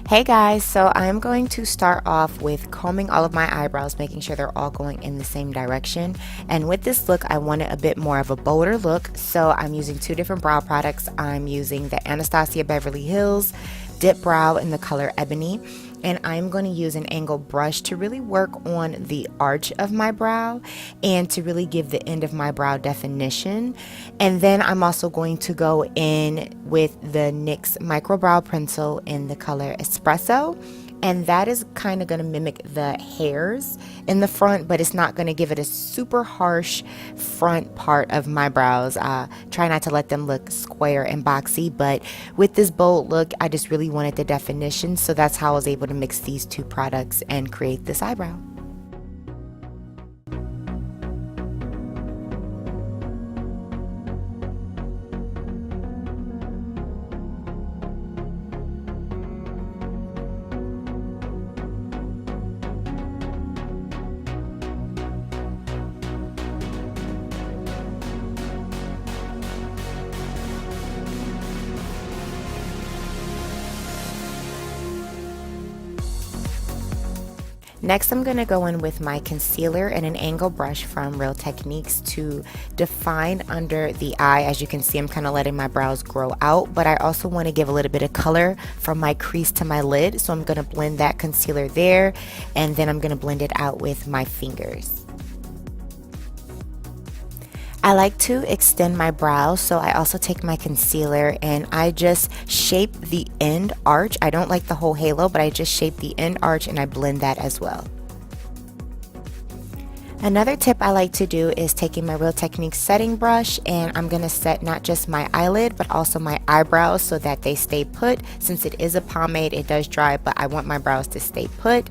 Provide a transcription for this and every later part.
Hey guys, so I'm going to start off with combing all of my eyebrows, making sure they're all going in the same direction. And with this look, I wanted a bit more of a bolder look, so I'm using two different brow products. I'm using the Anastasia Beverly Hills Dip Brow in the color Ebony, and I'm going to use an angled brush to really work on the arch of my brow and to really give the end of my brow definition. And then I'm also going to go in with the NYX Micro Brow Pencil in the color Espresso, and that is kind of going to mimic the hairs in the front, but it's not going to give it a super harsh front part of my brows. Try not to let them look square and boxy, but with this bold look, I just really wanted the definition, so that's how I was able to mix these two products and create this eyebrow. Next, I'm going to go in with my concealer and an angle brush from Real Techniques to define under the eye. As you can see, I'm kind of letting my brows grow out, but I also want to give a little bit of color from my crease to my lid. So I'm going to blend that concealer there, and then I'm going to blend it out with my fingers. I like to extend my brows, so I also take my concealer and I just shape the end arch. I don't like the whole halo, but I just shape the end arch and I blend that as well. Another tip I like to do is taking my Real Techniques setting brush, and I'm going to set not just my eyelid but also my eyebrows so that they stay put. Since it is a pomade, it does dry, but I want my brows to stay put.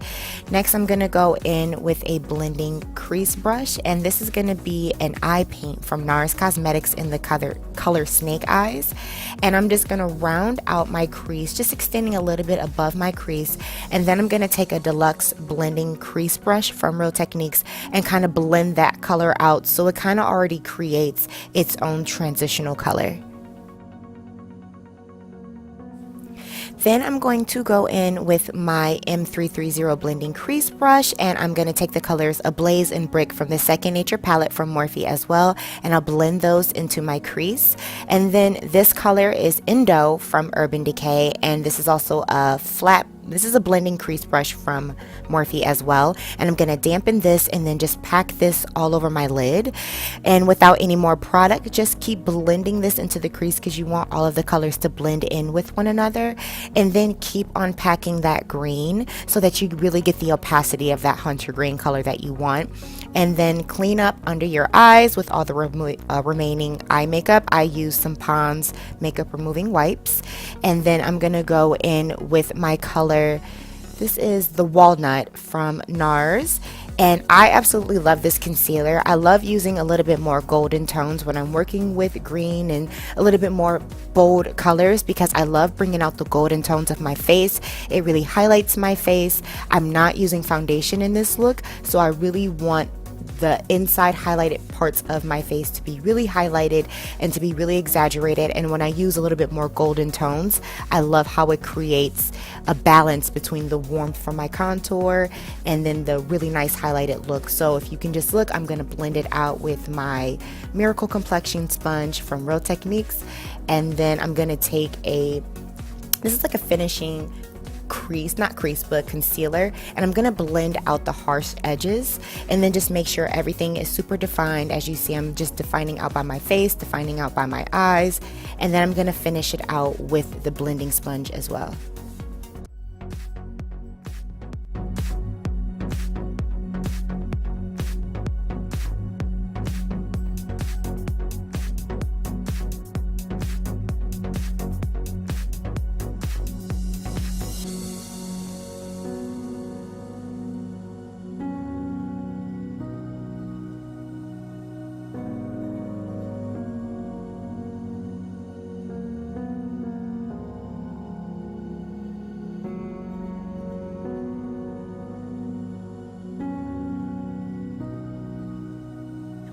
Next, I'm going to go in with a blending crease brush, and this is going to be an eye paint from NARS Cosmetics in the color Snake Eyes. And I'm just going to round out my crease, just extending a little bit above my crease, and then I'm going to take a Deluxe blending crease brush from Real Techniques and kind of blend that color out so it kind of already creates its own transitional color. Then I'm going to go in with my M330 blending crease brush, and I'm going to take the colors Ablaze and Brick from the Second Nature palette from Morphe as well, and I'll blend those into my crease. And then this color is Indo from Urban Decay, and this is also a this is a blending crease brush from Morphe as well, and I'm going to dampen this and then just pack this all over my lid. And without any more product, just keep blending this into the crease because you want all of the colors to blend in with one another. And then keep on packing that green so that you really get the opacity of that hunter green color that you want. And then clean up under your eyes with all the remaining eye makeup. I use some Pond's makeup removing wipes, and then I'm going to go in with my color. This is the Walnut from NARS, and I absolutely love this concealer. I love using a little bit more golden tones when I'm working with green and a little bit more bold colors because I love bringing out the golden tones of my face. It really highlights my face. I'm not using foundation in this look, so I really want the inside highlighted parts of my face to be really highlighted and to be really exaggerated. And when I use a little bit more golden tones, I love how it creates a balance between the warmth from my contour and then the really nice highlighted look. So if you can just look, I'm going to blend it out with my Miracle Complexion sponge from Real Techniques, and then I'm going to take this is like a finishing crease, not crease, but concealer, and I'm going to blend out the harsh edges and then just make sure everything is super defined. As you see, I'm just defining out by my face, defining out by my eyes, and then I'm going to finish it out with the blending sponge as well.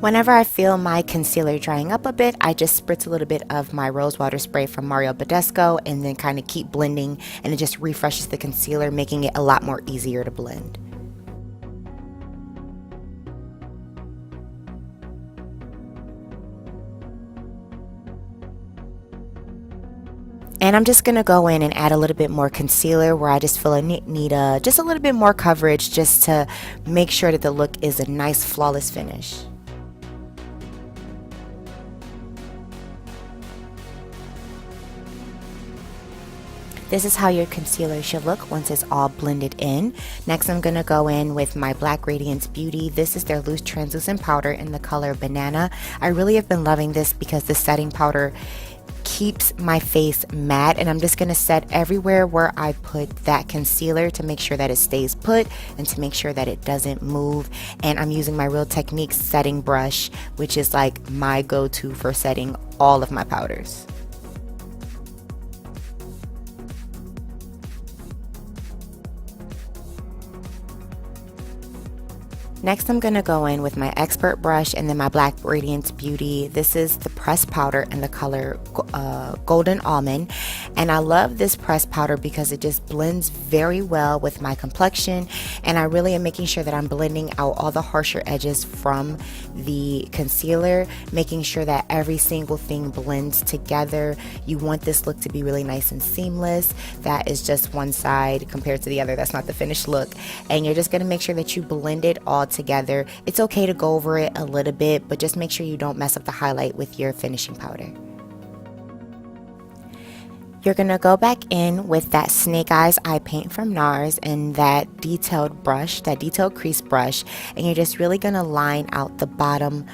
Whenever I feel my concealer drying up a bit, I just spritz a little bit of my rose water spray from Mario Badescu and then kind of keep blending, and it just refreshes the concealer, making it a lot more easier to blend. And I'm just going to go in and add a little bit more concealer where I just feel I need just a little bit more coverage, just to make sure that the look is a nice flawless finish. This is how your concealer should look once it's all blended in. Next, I'm going to go in with my Black Radiance Beauty. This is their loose translucent powder in the color Banana. I really have been loving this because the setting powder keeps my face matte, and I'm just going to set everywhere where I put that concealer to make sure that it stays put and to make sure that it doesn't move. And I'm using my Real Techniques setting brush, which is like my go-to for setting all of my powders. Next, I'm going to go in with my Expert brush and then my Black Radiance Beauty. This is the pressed powder in the color Golden Almond. And I love this pressed powder because it just blends very well with my complexion. And I really am making sure that I'm blending out all the harsher edges from the concealer, making sure that every single thing blends together. You want this look to be really nice and seamless. That is just one side compared to the other. That's not the finished look. And you're just going to make sure that you blend it all together. It's okay to go over it a little bit, but just make sure you don't mess up the highlight with your finishing powder. You're going to go back in with that Snake Eyes eye paint from NARS and that detailed brush, that detailed crease brush, and you're just really going to line out the bottom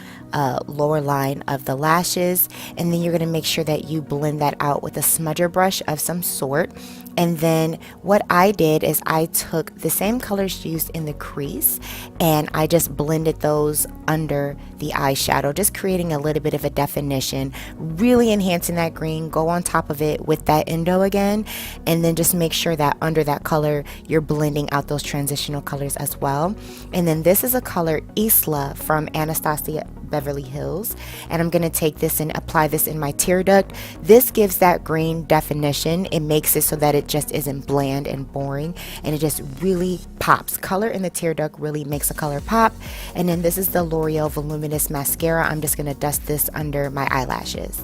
lower line of the lashes, and then you're going to make sure that you blend that out with a smudger brush of some sort. And then what I did is I took the same colors used in the crease and I just blended those under the eyeshadow, just creating a little bit of a definition, really enhancing that green. Go on top of it with that Indo again, and then just make sure that under that color you're blending out those transitional colors as well. And then this is a color Isla from Anastasia Beverly Hills, and I'm going to take this and apply this in my tear duct. This gives that green definition. It makes it so that it just isn't bland and boring, and it just really pops. Color in the tear duct really makes a color pop. And then this is the L'Oreal Voluminous Mascara. I'm just going to dust this under my eyelashes.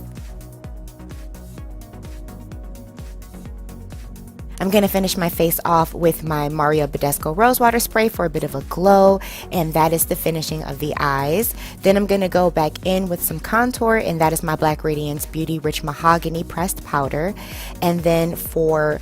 I'm going to finish my face off with my Mario Badescu Rose Water Spray for a bit of a glow, and that is the finishing of the eyes. Then I'm going to go back in with some contour, and that is my Black Radiance Beauty Rich Mahogany Pressed Powder. And then for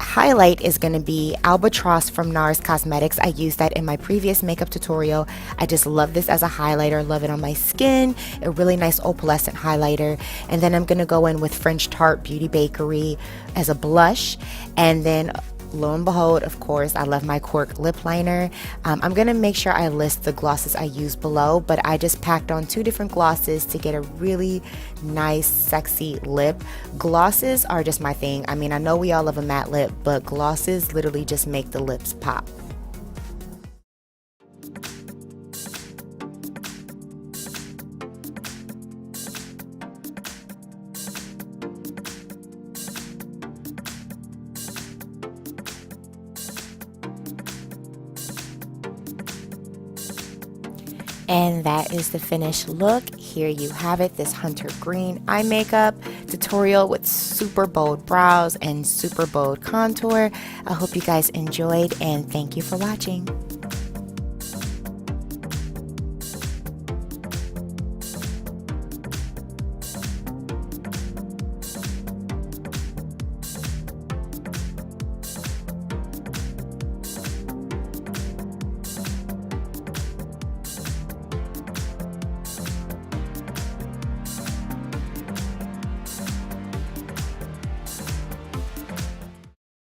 highlight is going to be Albatross from NARS Cosmetics. I used that in my previous makeup tutorial. I just love this as a highlighter, love it on my skin, a really nice opalescent highlighter. And then I'm going to go in with French Tart Beauty Bakerie as a blush, and then lo and behold, of course, I love my Cork lip liner. I'm going to make sure I list the glosses I use below, but I just packed on 2 different glosses to get a really nice, sexy lip. Glosses are just my thing. I mean, I know we all love a matte lip, but glosses literally just make the lips pop. And that is the finished look. Here you have it, this Hunter Green eye makeup tutorial with super bold brows and super bold contour. I hope you guys enjoyed, and thank you for watching.